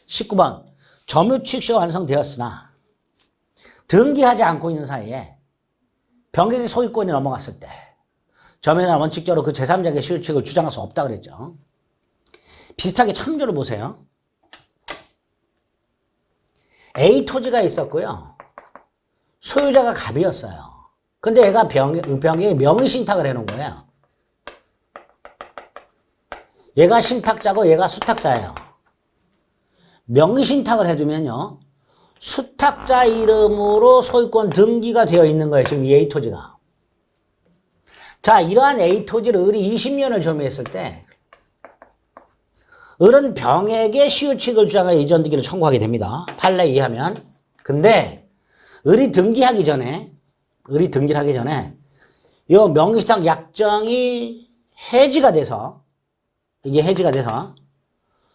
19번 점유취득시효가 완성되었으나 등기하지 않고 있는 사이에 병객의 소유권이 넘어갔을 때 점유인은 원칙적으로 그 제3자에게 시효취득을 주장할 수 없다 그랬죠. 비슷하게 참조를 보세요. A 토지가 있었고요. 소유자가 갑이었어요. 근데 얘가 병객에 명의신탁을 해놓은 거예요. 얘가 신탁자고 얘가 수탁자예요. 명의신탁을 해두면요. 수탁자 이름으로 소유권 등기가 되어 있는 거예요. 지금 이 A 토지가. 자, 이러한 A 토지를 을이 20년을 점유했을 때 을은 병에게 시효취득을 주장하여 이전 등기를 청구하게 됩니다. 판례 이해하면. 근데 을이 등기하기 전에 이 명의신탁 약정이 해지가 돼서 이게 해지가 돼서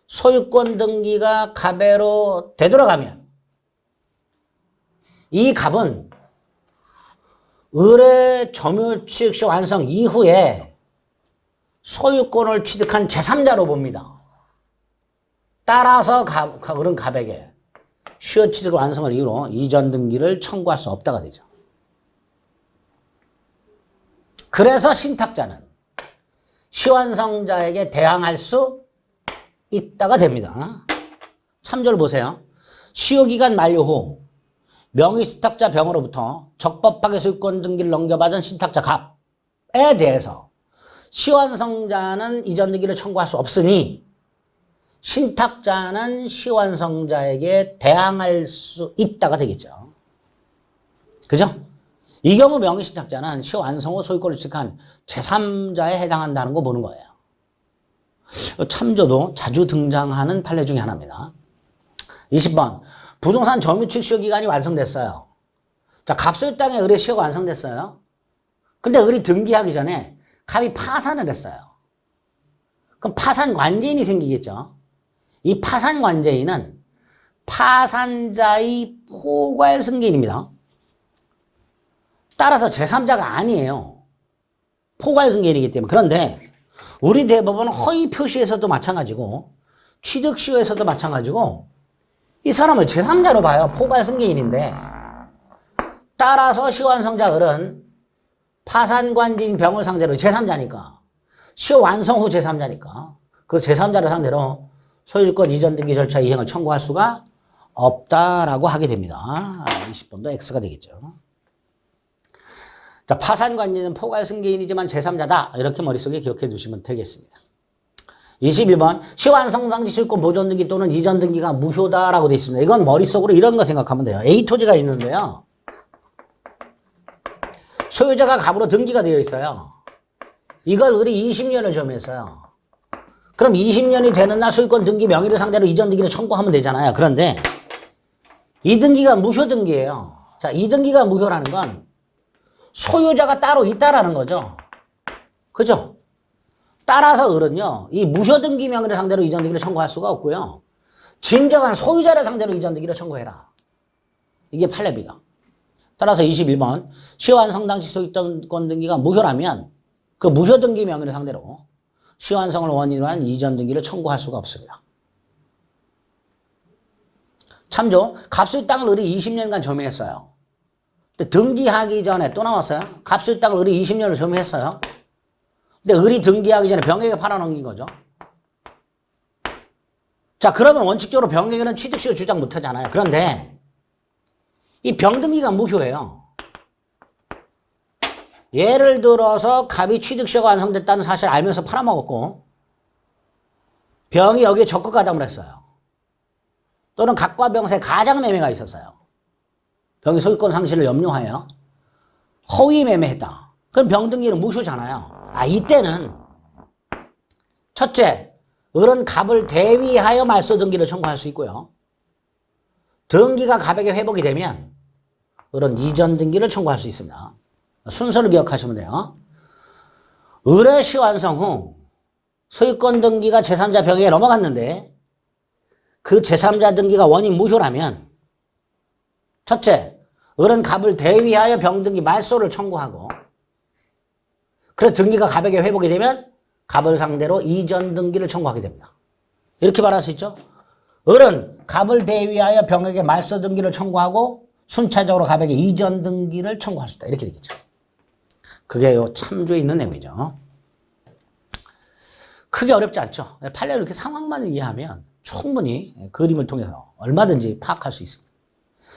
소유권 등기가 갑에로 되돌아가면 이 갑은 을의 점유취득시 완성 이후에 소유권을 취득한 제3자로 봅니다. 따라서 을은 갑에게 시효취득 완성을 이유로 이전 등기를 청구할 수 없다가 되죠. 그래서 신탁자는 시완성자에게 대항할 수 있다가 됩니다. 참조를 보세요. 시효기간 만료 후 명의신탁자 병으로부터 적법하게 소유권 등기를 넘겨받은 신탁자 갑에 대해서 시완성자는 이전 등기를 청구할 수 없으니 신탁자는 시완성자에게 대항할 수 있다가 되겠죠. 그죠? 이 경우 명의신탁자는 시완성 후 소유권을 취득한 제3자에 해당한다는 거 보는 거예요. 참조도 자주 등장하는 판례 중에 하나입니다. 20번 부동산 점유취득 시효기간이 완성됐어요. 자, 갑소유 땅에 을의 시효가 완성됐어요. 근데 을이 등기하기 전에 갑이 파산을 했어요. 그럼 파산관제인이 생기겠죠. 이 파산관제인은 파산자의 포괄 승계인입니다. 따라서 제3자가 아니에요. 포괄 승계인이기 때문에. 그런데 우리 대법원은 허위 표시에서도 마찬가지고 취득시효에서도 마찬가지고 이 사람을 제3자로 봐요. 포괄 승계인인데. 따라서 시완성자 을은 파산관제인 병을 상대로 제3자니까 시효 완성 후 제3자니까 그 제3자를 상대로 소유권 이전 등기 절차 이행을 청구할 수가 없다라고 하게 됩니다. 20번도 X가 되겠죠. 자, 파산관계는 포괄 승계인이지만 제3자다. 이렇게 머릿속에 기억해 두시면 되겠습니다. 21번 시완성상지 소유권 보존 등기 또는 이전 등기가 무효다라고 되어 있습니다. 이건 머릿속으로 이런 거 생각하면 돼요. A 토지가 있는데요. 소유자가 갑으로 등기가 되어 있어요. 이걸 을이 20년을 점유했어요. 그럼 20년이 되는 날 소유권 등기 명의를 상대로 이전 등기를 청구하면 되잖아요. 그런데 이 등기가 무효 등기예요. 자, 이 등기가 무효라는 건 소유자가 따로 있다라는 거죠. 그죠? 따라서 을은요, 이 무효 등기 명의를 상대로 이전 등기를 청구할 수가 없고요. 진정한 소유자를 상대로 이전 등기를 청구해라. 이게 판례입니다. 따라서 21번 시완성 당시 소유권 등기가 무효라면 그 무효 등기 명의를 상대로 시완성을 원인으로 한 이전 등기를 청구할 수가 없습니다. 참조, 갑소유 땅을 을이 20년간 점유했어요. 근데 등기하기 전에 또 나왔어요. 갑소유 땅을 을이 20년을 점유했어요. 근데 을이 등기하기 전에 병에게 팔아넘긴 거죠. 자, 그러면 원칙적으로 병에게는 취득시효 주장 못하잖아요. 그런데 이 병등기가 무효예요. 예를 들어서 갑이 취득시효가 완성됐다는 사실을 알면서 팔아먹었고 병이 여기에 적극 가담을 했어요. 또는 갑과 병 사이에 가장매매가 있었어요. 병이 소유권 상실을 염려하여 허위 매매했다. 그럼 병등기는 무효잖아요. 이때는 첫째, 을은 갑을 대위하여 말소 등기를 청구할 수 있고요. 등기가 갑에게 회복이 되면 을은 이전 등기를 청구할 수 있습니다. 순서를 기억하시면 돼요. 을의 시완성 후 소유권 등기가 제3자 병에게 넘어갔는데 그 제3자 등기가 원인 무효라면 첫째, 을은 갑을 대위하여 병등기 말소를 청구하고 그래서 등기가 갑에게 회복이 되면 갑을 상대로 이전 등기를 청구하게 됩니다. 이렇게 말할 수 있죠. 을은 갑을 대위하여 병에게 말소 등기를 청구하고 순차적으로 갑에게 이전 등기를 청구할 수 있다. 이렇게 되겠죠. 그게 요 참조에 있는 내용이죠. 크게 어렵지 않죠. 판례를 이렇게 상황만 이해하면 충분히 그림을 통해서 얼마든지 파악할 수 있습니다.